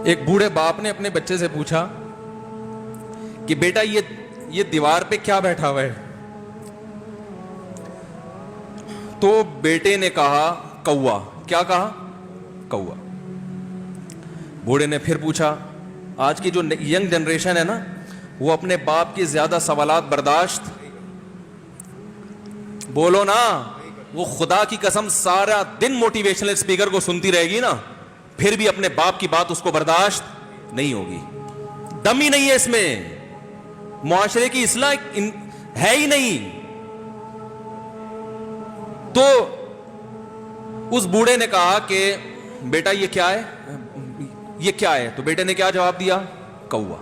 ایک بوڑھے باپ نے اپنے بچے سے پوچھا کہ بیٹا یہ دیوار پہ کیا بیٹھا ہوا ہے؟ تو بیٹے نے کہا کوا. کیا کہا؟ کوا. بوڑھے نے پھر پوچھا. آج کی جو ینگ جنریشن ہے نا, وہ اپنے باپ کی زیادہ سوالات برداشت, بولو نا, وہ خدا کی قسم سارا دن موٹیویشنل اسپیکر کو سنتی رہے گی نا, پھر بھی اپنے باپ کی بات اس کو برداشت نہیں ہوگی. دم ہی نہیں ہے اس میں, معاشرے کی اصلاح ہے ہی نہیں. تو اس بوڑھے نے کہا کہ بیٹا یہ کیا ہے, یہ کیا ہے؟ تو بیٹے نے کیا جواب دیا؟ کوا.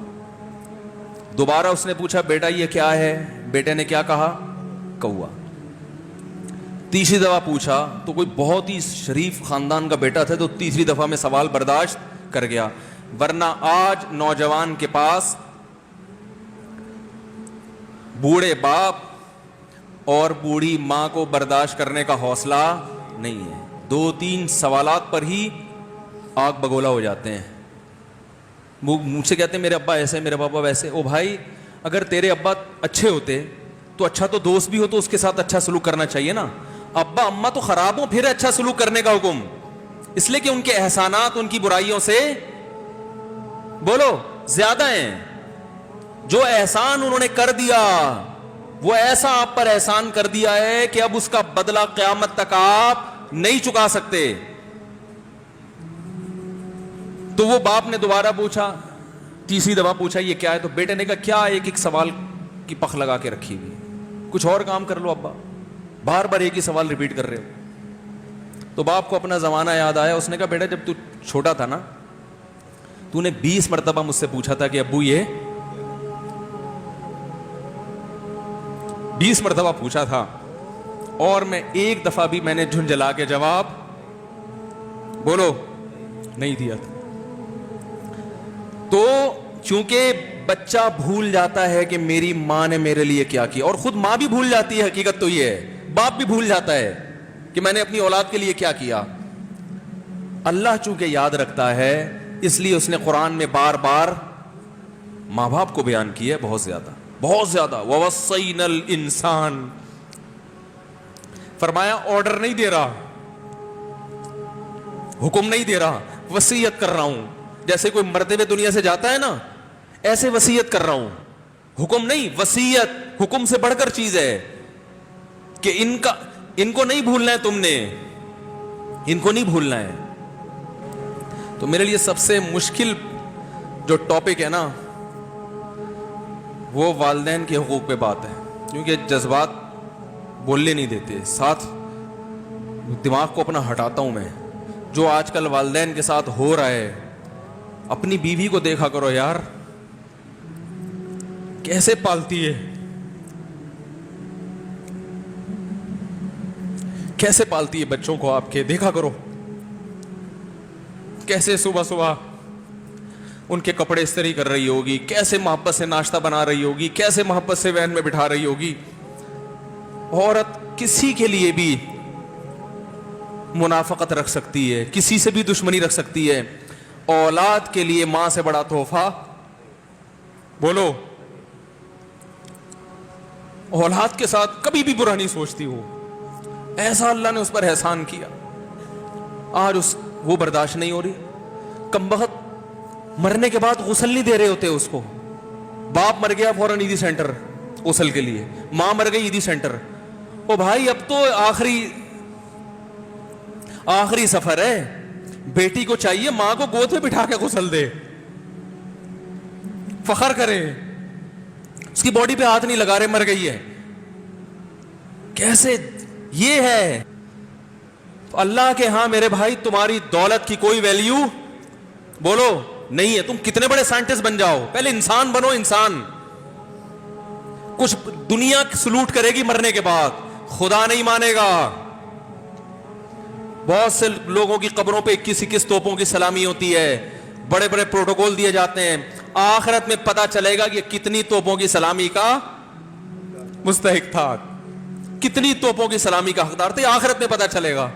دوبارہ اس نے پوچھا بیٹا یہ کیا ہے؟ بیٹے نے کیا کہا؟ کوا. تیسری دفعہ پوچھا تو کوئی بہت ہی شریف خاندان کا بیٹا تھا, تو تیسری دفعہ میں سوال برداشت کر گیا. ورنہ آج نوجوان کے پاس بوڑھے باپ اور بوڑھی ماں کو برداشت کرنے کا حوصلہ نہیں ہے. 2-3 سوالات پر ہی آگ بگولا ہو جاتے ہیں. وہ مجھ سے کہتے ہیں میرے ابا ایسے, میرے پاپا ویسے. او بھائی, اگر تیرے ابا اچھے ہوتے تو اچھا تو دوست بھی ہو تو اس کے ساتھ اچھا سلوک کرنا چاہیے نا. ابا اما تو خراب ہوں پھر اچھا سلوک کرنے کا حکم, اس لیے کہ ان کے احسانات ان کی برائیوں سے بولو زیادہ ہیں. جو احسان انہوں نے کر دیا وہ ایسا آپ پر احسان کر دیا ہے کہ اب اس کا بدلہ قیامت تک آپ نہیں چکا سکتے. تو وہ باپ نے دوبارہ پوچھا, تیسری دفعہ پوچھا یہ کیا ہے؟ تو بیٹے نے کہا کیا ایک سوال کی پخ لگا کے رکھی ہوئی, کچھ اور کام کر لو ابا, بار بار ایک ہی سوال ریپیٹ کر رہے ہو. تو باپ کو اپنا زمانہ یاد آیا. اس نے کہا بیٹا جب تو چھوٹا تھا نا, تو نے 20 مرتبہ مجھ سے پوچھا تھا کہ ابو یہ 20 مرتبہ پوچھا تھا, اور میں ایک دفعہ بھی میں نے جھنجھلا کے جواب بولو نہیں دیا تھا. تو چونکہ بچہ بھول جاتا ہے کہ میری ماں نے میرے لیے کیا کیا, اور خود ماں بھی بھول جاتی ہے, حقیقت تو یہ ہے, باپ بھی بھول جاتا ہے کہ میں نے اپنی اولاد کے لیے کیا کیا. اللہ چونکہ یاد رکھتا ہے اس لیے اس نے قرآن میں بار بار ماں باپ کو بیان کیا ہے, بہت زیادہ بہت زیادہ. وَوَصَّيْنَا الْإِنسَانَ, فرمایا آرڈر نہیں دے رہا, حکم نہیں دے رہا, وصیت کر رہا ہوں. جیسے کوئی مرتے ہوئے دنیا سے جاتا ہے نا, ایسے وصیت کر رہا ہوں, حکم نہیں. وصیت حکم سے بڑھ کر چیز ہے کہ ان کو نہیں بھولنا ہے, تم نے ان کو نہیں بھولنا ہے. تو میرے لیے سب سے مشکل جو ٹاپک ہے نا وہ والدین کے حقوق پہ بات ہے, کیونکہ جذبات بولنے نہیں دیتے. ساتھ دماغ کو اپنا ہٹاتا ہوں میں. جو آج کل والدین کے ساتھ ہو رہا ہے, اپنی بیوی کو دیکھا کرو یار, کیسے پالتی ہے, کیسے پالتی ہے بچوں کو آپ کے, دیکھا کرو کیسے صبح صبح ان کے کپڑے استری کر رہی ہوگی, کیسے محبت سے ناشتہ بنا رہی ہوگی, کیسے محبت سے وین میں بٹھا رہی ہوگی. عورت کسی کے لیے بھی منافقت رکھ سکتی ہے, کسی سے بھی دشمنی رکھ سکتی ہے. اولاد کے لیے ماں سے بڑا تحفہ بولو, اولاد کے ساتھ کبھی بھی برا نہیں سوچتی ہو. ایسا اللہ نے اس پر احسان کیا, آج وہ برداشت نہیں ہو رہی. کمبخت مرنے کے بعد غسل نہیں دے رہے ہوتے اس کو. باپ مر گیا فوراً عیدی سینٹر غسل کے لیے, ماں مر گئی عیدی سینٹر. او بھائی اب تو آخری سفر ہے, بیٹی کو چاہیے ماں کو گود میں بٹھا کے غسل دے, فخر کرے, اس کی باڈی پہ ہاتھ نہیں لگا رہے, مر گئی ہے. کیسے یہ ہے اللہ کے ہاں میرے بھائی, تمہاری دولت کی کوئی ویلیو بولو نہیں ہے. تم کتنے بڑے سائنٹسٹ بن جاؤ, پہلے انسان بنو. انسان کچھ دنیا سلوٹ کرے گی مرنے کے بعد, خدا نہیں مانے گا. بہت سے لوگوں کی قبروں پہ 21 توپوں کی سلامی ہوتی ہے, بڑے بڑے پروٹوکول دیے جاتے ہیں. آخرت میں پتا چلے گا کہ کتنی توپوں کی سلامی کا مستحق تھا, کتنی توپوں کی سلامی کا حقدار تھے, آخرت میں پتا چلے گا.